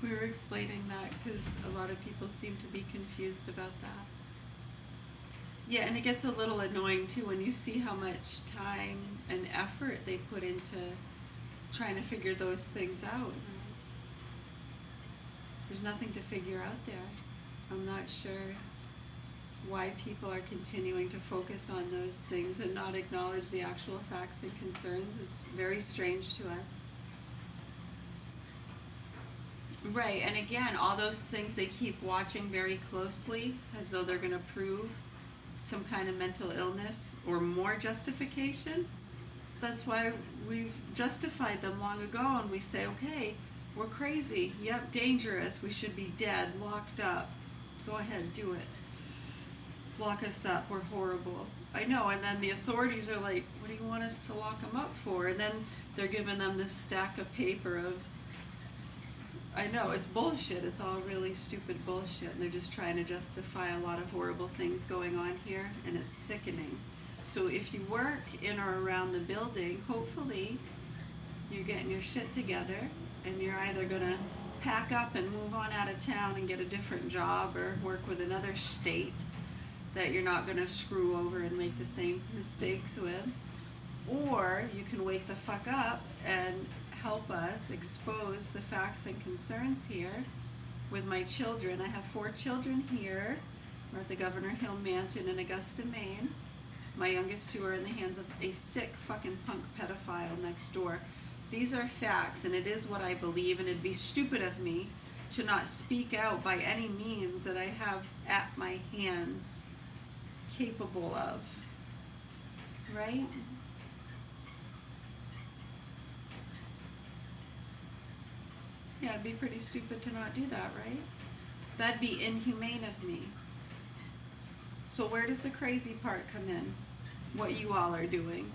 We were explaining that because a lot of people seem to be confused about that. Yeah, and it gets a little annoying too when you see how much time and effort they put into trying to figure those things out. There's nothing to figure out there. I'm not sure why people are continuing to focus on those things and not acknowledge the actual facts and concerns is very strange to us. Right, and again, all those things they keep watching very closely as though they're going to prove some kind of mental illness or more justification. That's why we've justified them long ago and we say, okay, we're crazy, yep, dangerous, we should be dead, locked up. Go ahead, do it. Lock us up, we're horrible. I know, and then the authorities are like, what do you want us to lock them up for? And then they're giving them this stack of paper of, I know, it's bullshit, it's all really stupid bullshit, and they're just trying to justify a lot of horrible things going on here, and it's sickening. So if you work in or around the building, hopefully you're getting your shit together, and you're either going to pack up and move on out of town and get a different job or work with another state that you're not going to screw over and make the same mistakes with, or you can wake the fuck up and help us expose the facts and concerns here with my children. I have 4 children here. We're at the Governor Hill Mansion in Augusta, Maine. My youngest 2 are in the hands of a sick fucking punk pedophile next door. These are facts, and it is what I believe, and it'd be stupid of me to not speak out by any means that I have at my hands capable of. Right? Yeah, it'd be pretty stupid to not do that, right? That'd be inhumane of me. So where does the crazy part come in? What you all are doing.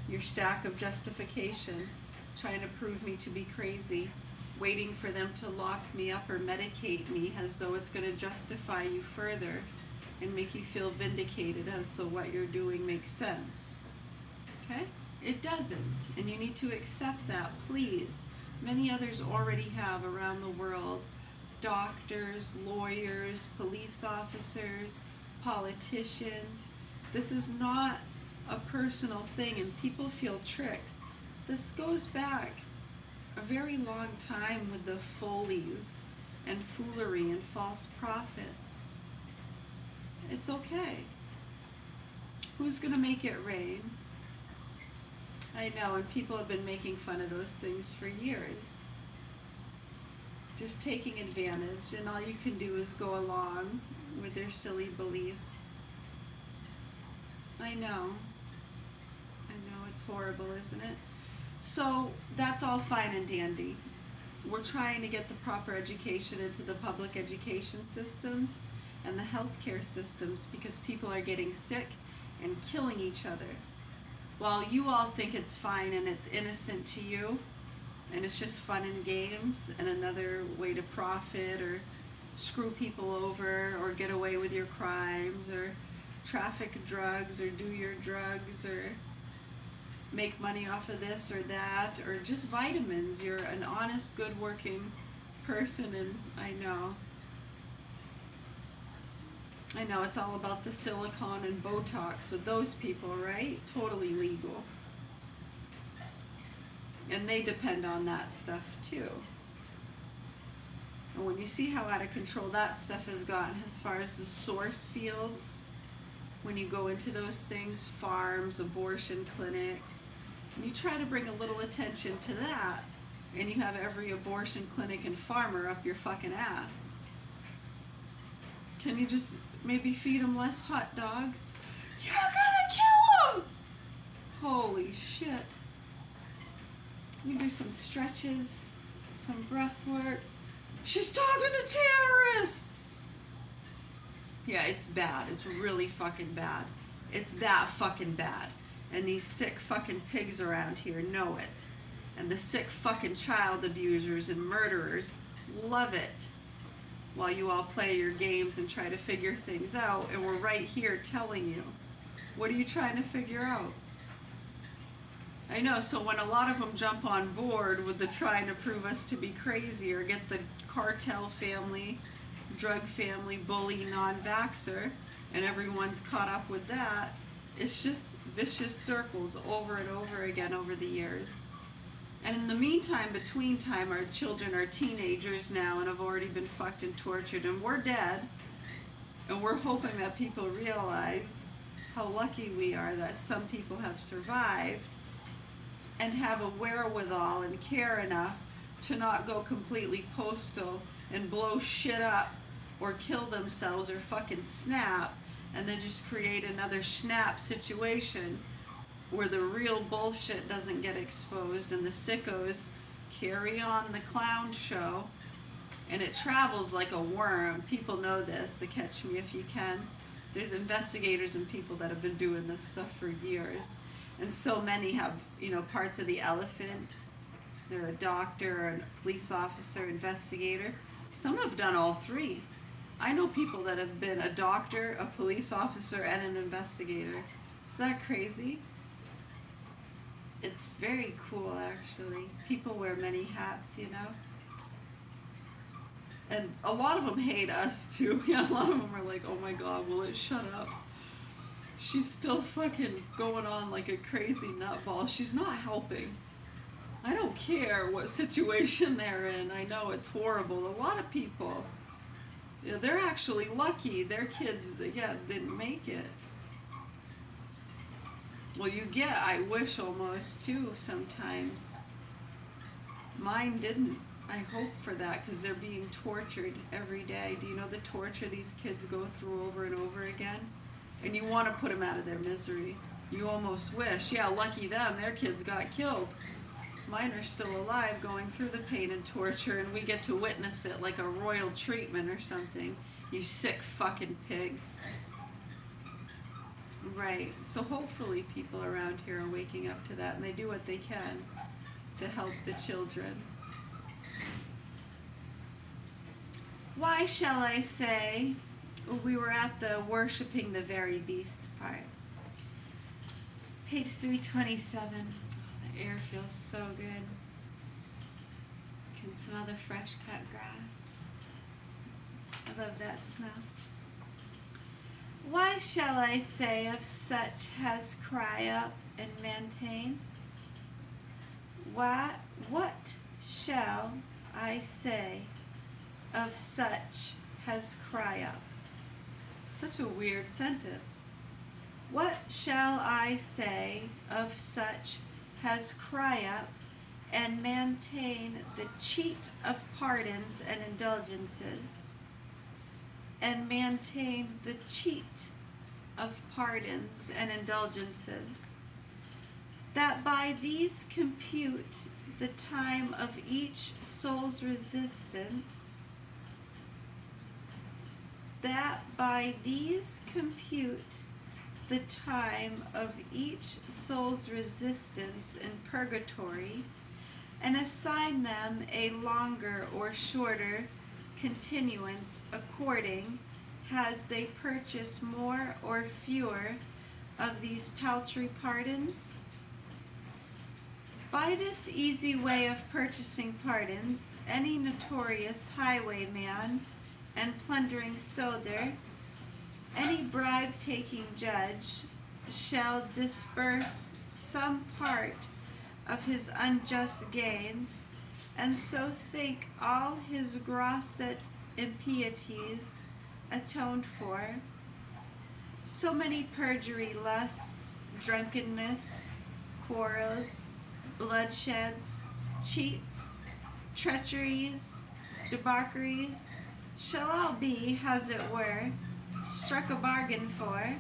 Your stack of justification, trying to prove me to be crazy, waiting for them to lock me up or medicate me as though it's going to justify you further and make you feel vindicated as though what you're doing makes sense. Okay? It doesn't, and you need to accept that, please. Many others already have around the world. Doctors, lawyers, police officers, politicians. This is not a personal thing, and people feel tricked. This goes back a very long time with the Foleys and foolery and false prophets. It's okay. Who's going to make it rain? I know, and people have been making fun of those things for years. Just taking advantage, and all you can do is go along with their silly beliefs. I know, it's horrible, isn't it? So that's all fine and dandy. We're trying to get the proper education into the public education systems and the healthcare systems because people are getting sick and killing each other. While you all think it's fine and it's innocent to you, and it's just fun and games and another way to profit or screw people over or get away with your crimes or traffic drugs or do your drugs or make money off of this or that or just vitamins. You're an honest, good working person, and I know it's all about the silicone and Botox with those people, right? Totally legal. And they depend on that stuff too. And when you see how out of control that stuff has gotten as far as the source fields, when you go into those things, farms, abortion clinics, and you try to bring a little attention to that, and you have every abortion clinic and farmer up your fucking ass. Can you just maybe feed them less hot dogs? You're gonna kill them! Holy shit. You do some stretches, some breath work. She's talking to terrorists! Yeah, it's bad. It's really fucking bad. It's that fucking bad. And these sick fucking pigs around here know it. And the sick fucking child abusers and murderers love it. While you all play your games and try to figure things out, and we're right here telling you. What are you trying to figure out? I know, so when a lot of them jump on board with the trying to prove us to be crazy or get the cartel family, drug family, bully, non-vaxxer, and everyone's caught up with that, it's just vicious circles over and over again over the years. And in the meantime, between time, our children are teenagers now and have already been fucked and tortured, and we're dead. And we're hoping that people realize how lucky we are that some people have survived and have a wherewithal and care enough to not go completely postal and blow shit up or kill themselves or fucking snap and then just create another snap situation where the real bullshit doesn't get exposed and the sickos carry on the clown show, and it travels like a worm. People know this, to Catch Me If You Can. There's investigators and people that have been doing this stuff for years, and so many have, parts of the elephant. They're a doctor, a police officer, investigator. Some have done all three. I know people that have been a doctor, a police officer, and an investigator. Is that crazy? It's very cool, actually. People wear many hats, And a lot of them hate us, too. A lot of them are like, oh my god, will it shut up? She's still fucking going on like a crazy nutball. She's not helping. I don't care what situation they're in. I know it's horrible. A lot of people, they're actually lucky. Their kids, didn't make it. Well, you get I wish almost too sometimes. Mine didn't. I hope for that because they're being tortured every day. Do you know the torture these kids go through over and over again? And you want to put them out of their misery. You almost wish. Yeah, lucky them. Their kids got killed. Mine are still alive going through the pain and torture, and we get to witness it like a royal treatment or something. You sick fucking pigs. Right. So hopefully people around here are waking up to that and they do what they can to help the children. Why shall I say we were at the worshiping the very beast part. Page 327. Oh, the air feels so good. Can smell the fresh cut grass. I love that smell. Why shall I say of such as cry up and maintain? What shall I say of such as cry up? Such a weird sentence. What shall I say of such as cry up and maintain the cheat of pardons and indulgences? And maintain the cheat of pardons and indulgences, that by these compute the time of each soul's resistance, that by these compute the time of each soul's resistance in purgatory, and assign them a longer or shorter continuance according as they purchase more or fewer of these paltry pardons. By this easy way of purchasing pardons, any notorious highwayman and plundering soldier, any bribe-taking judge, shall disburse some part of his unjust gains, and so think all his grosset impieties atoned for. So many perjury lusts, drunkenness, quarrels, bloodsheds, cheats, treacheries, debaucheries, shall all be, as it were, struck a bargain for,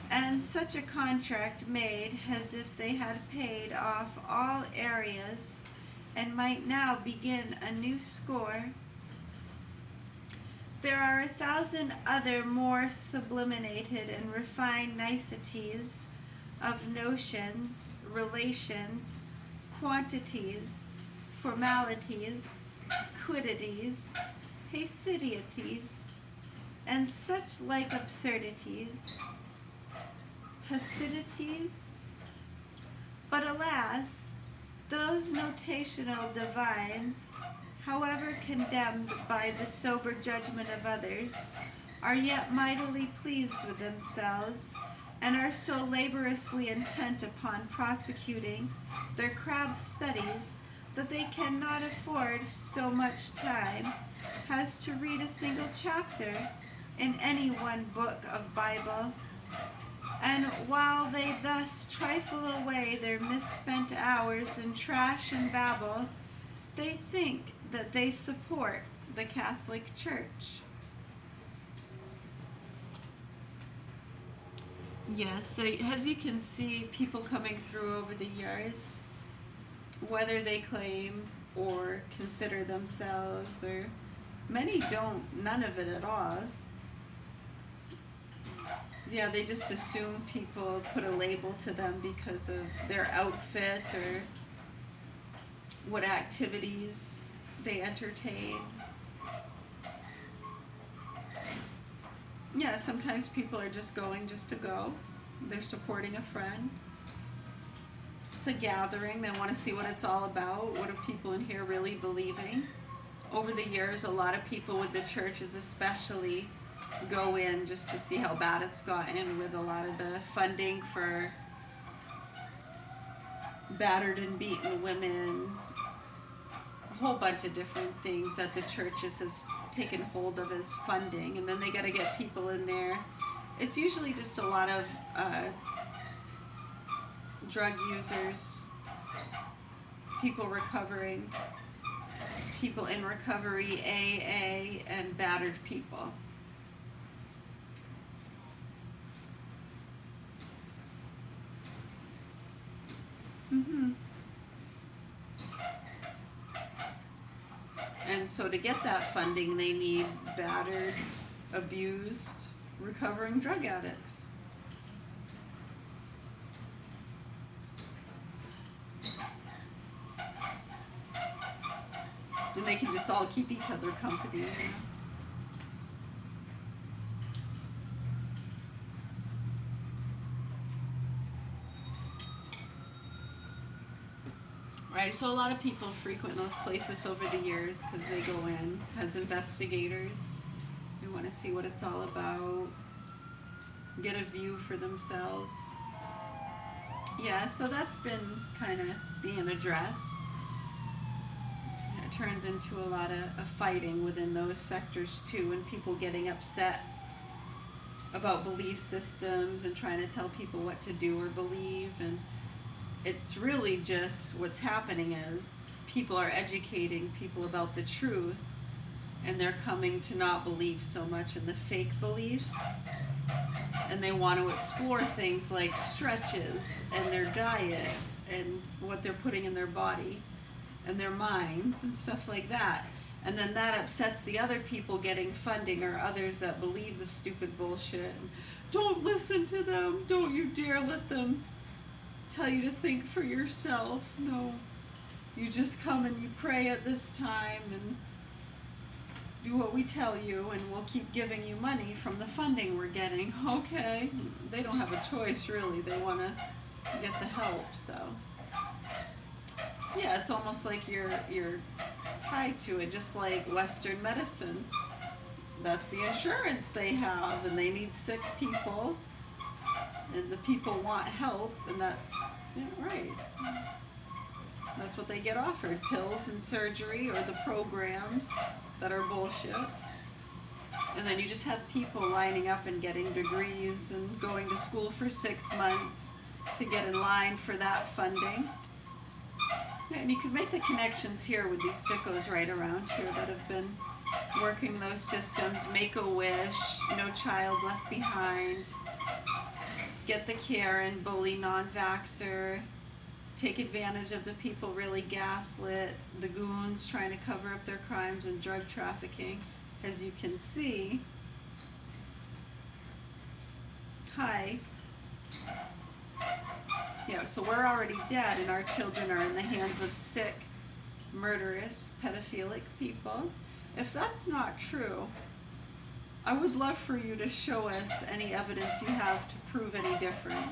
and such a contract made as if they had paid off all areas and might now begin a new score. There are 1,000 other more sublimated and refined niceties of notions, relations, quantities, formalities, quiddities, hasitities, and such like absurdities, But alas, those notational divines, however condemned by the sober judgment of others, are yet mightily pleased with themselves, and are so laboriously intent upon prosecuting their crabbed studies that they cannot afford so much time as to read a single chapter in any one book of Bible. And while they thus trifle away their misspent hours in trash and babble, they think that they support the Catholic Church. Yes, so as you can see, people coming through over the years, whether they claim or consider themselves, or many don't, none of it at all. Yeah, they just assume people put a label to them because of their outfit or what activities they entertain. Yeah, sometimes people are just going just to go. They're supporting a friend. It's a gathering. They want to see what it's all about. What are people in here really believing? Over the years, a lot of people with the churches especially go in just to see how bad it's gotten with a lot of the funding for battered and beaten women, a whole bunch of different things that the churches has taken hold of as funding, and then they got to get people in there. It's usually just a lot of drug users, people recovering, people in recovery, AA, and battered people. And so to get that funding, they need battered, abused, recovering drug addicts. And they can just all keep each other company. You know? Right, so a lot of people frequent those places over the years because they go in as investigators. They want to see what it's all about, get a view for themselves. Yeah, so that's been kind of being addressed. It turns into a lot of fighting within those sectors too, and people getting upset about belief systems and trying to tell people what to do or believe. And it's really just what's happening is people are educating people about the truth, and they're coming to not believe so much in the fake beliefs, and they want to explore things like stretches and their diet and what they're putting in their body and their minds and stuff like that. And then that upsets the other people getting funding, or others that believe the stupid bullshit. Don't listen to them. Don't you dare let them tell you to think for yourself. No, you just come and you pray at this time and do what we tell you, and we'll keep giving you money from the funding we're getting. Okay, they don't have a choice really. They want to get the help. So yeah, it's almost like you're tied to it, just like Western medicine. That's the insurance they have, and they need sick people, and the people want help, and that's right. That's what they get offered, pills and surgery, or the programs that are bullshit. And then you just have people lining up and getting degrees and going to school for 6 months to get in line for that funding. And you can make the connections here with these sickos right around here that have been working those systems. Make-A-Wish, No Child Left Behind, Get the Karen, Bully Non-Vaxxer, take advantage of the people really gaslit, the goons trying to cover up their crimes and drug trafficking. As you can see, hi. Yeah, so we're already dead, and our children are in the hands of sick, murderous, pedophilic people. If that's not true, I would love for you to show us any evidence you have to prove any different.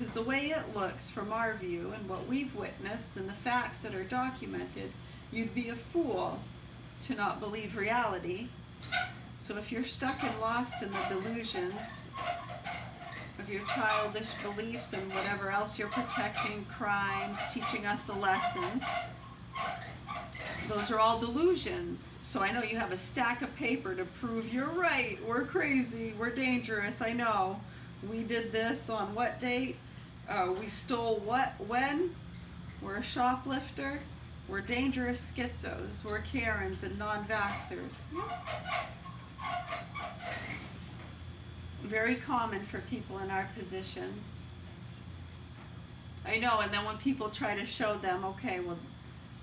Because the way it looks from our view and what we've witnessed and the facts that are documented, you'd be a fool to not believe reality. So if you're stuck and lost in the delusions of your childish beliefs and whatever else you're protecting, crimes, teaching us a lesson, those are all delusions. So I know you have a stack of paper to prove you're right, we're crazy, we're dangerous, I know. We did this on what date? We stole what, when? We're a shoplifter. We're dangerous schizos. We're Karens and non-vaxxers. Very common for people in our positions. I know, and then when people try to show them, okay, well,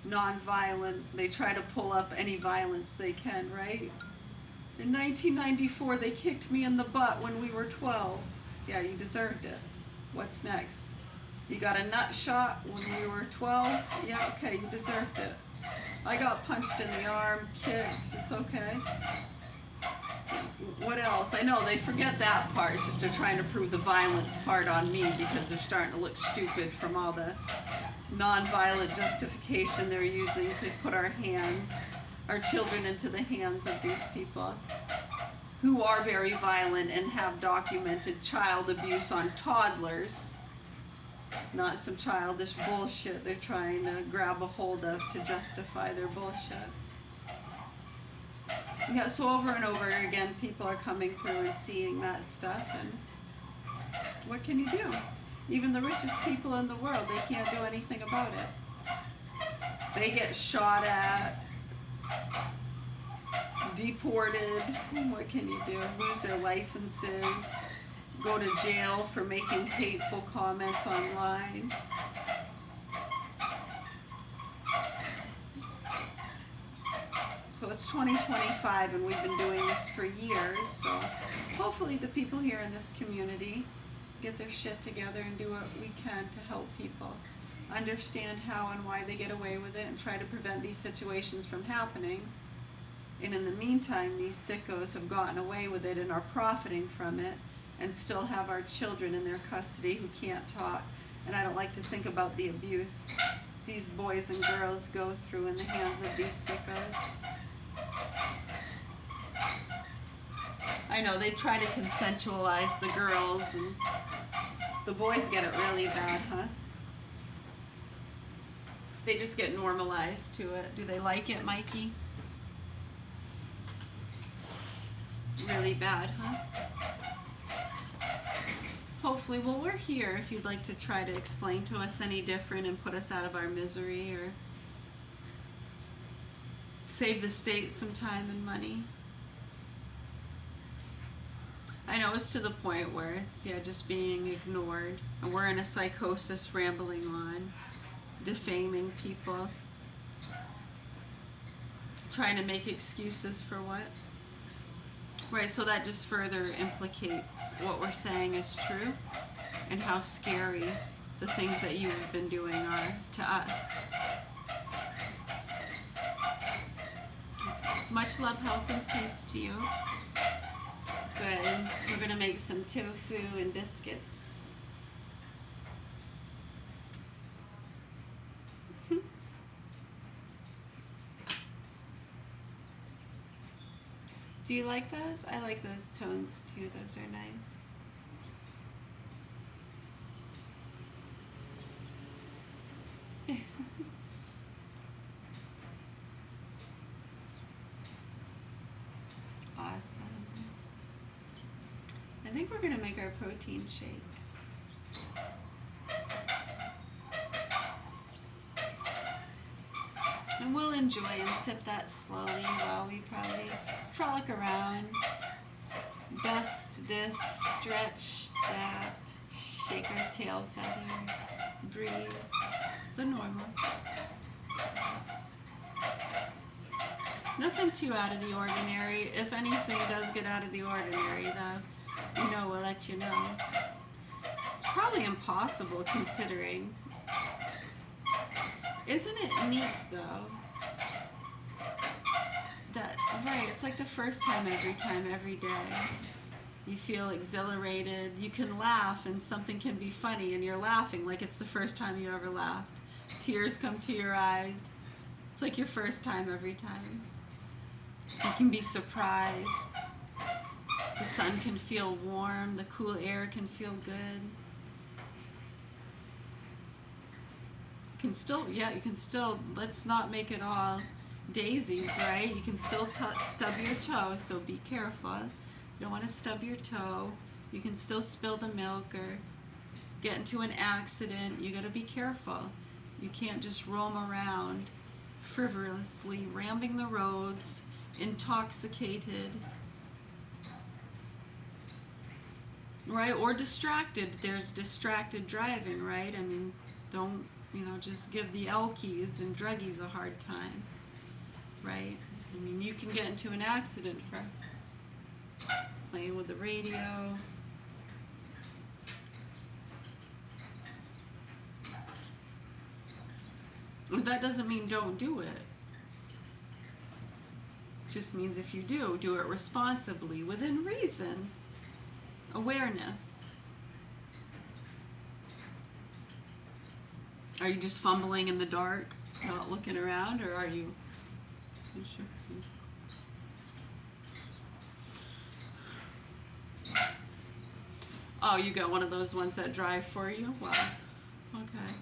non-violent, they try to pull up any violence they can, right? In 1994, they kicked me in the butt when we were 12. Yeah, you deserved it. What's next? You got a nut shot when we were 12? Yeah, okay, you deserved it. I got punched in the arm, kicked, it's okay. What else? I know, they forget that part. It's just they're trying to prove the violence part on me because they're starting to look stupid from all the non-violent justification they're using to put our children into the hands of these people who are very violent and have documented child abuse on toddlers. Not some childish bullshit they're trying to grab a hold of to justify their bullshit. Yeah, so over and over again, people are coming through and seeing that stuff, and what can you do? Even the richest people in the world, they can't do anything about it. They get shot at, deported, what can you do? Lose their licenses, go to jail for making hateful comments online. So it's 2025 and we've been doing this for years, so hopefully the people here in this community get their shit together and do what we can to help people understand how and why they get away with it and try to prevent these situations from happening. And in the meantime, these sickos have gotten away with it and are profiting from it and still have our children in their custody who can't talk. And I don't like to think about the abuse these boys and girls go through in the hands of these sickos. I know, they try to consensualize the girls and the boys get it really bad, huh? They just get normalized to it. Do they like it, Mikey? Really bad, huh? Hopefully, well, we're here if you'd like to try to explain to us any different and put us out of our misery or save the state some time and money. I know it's to the point where it's, just being ignored. And we're in a psychosis rambling on, defaming people, trying to make excuses for what? Right, so that just further implicates what we're saying is true and how scary the things that you have been doing are to us. Much love, health, and peace to you. Good. We're going to make some tofu and biscuits. Do you like those? I like those tones too. Those are nice. Awesome. I think we're going to make our protein shake. And we'll enjoy and sip that slowly while we probably frolic around, dust this, stretch that, shake our tail feather, breathe, the normal. Nothing too out of the ordinary. If anything does get out of the ordinary, though, we'll let you know. It's probably impossible considering. Isn't it neat, though? Right, it's like the first time, every day. You feel exhilarated. You can laugh and something can be funny and you're laughing like it's the first time you ever laughed. Tears come to your eyes. It's like your first time every time. You can be surprised. The sun can feel warm. The cool air can feel good. You can still, let's not make it all daisies, right? You can still stub your toe, so be careful. You don't want to stub your toe. You can still spill the milk or get into an accident. You got to be careful. You can't just roam around frivolously, ramming the roads, intoxicated, right? Or distracted. There's distracted driving, right? I mean, don't, just give the Elkies and druggies a hard time, right? I mean, you can get into an accident for playing with the radio. That doesn't mean don't do it. It just means if you do it responsibly, within reason. Awareness. Are you just fumbling in the dark, not looking around, or are you... Oh, you got one of those ones that drive for you? Wow. Okay.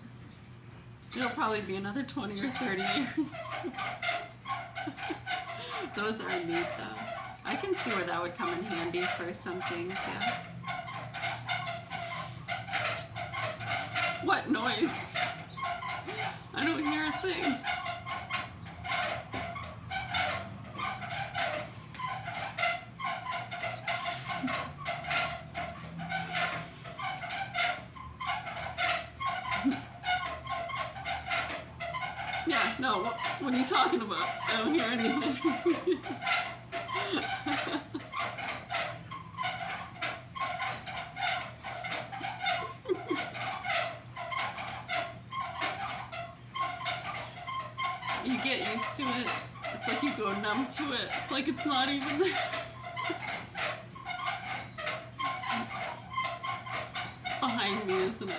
It'll probably be another 20 or 30 years. Those are neat, though. I can see where that would come in handy for some things, yeah. What noise? I don't hear a thing. Yeah, no, what are you talking about? I don't hear anything. You get used to it. It's like you go numb to it. It's like it's not even there. It's behind me, isn't it?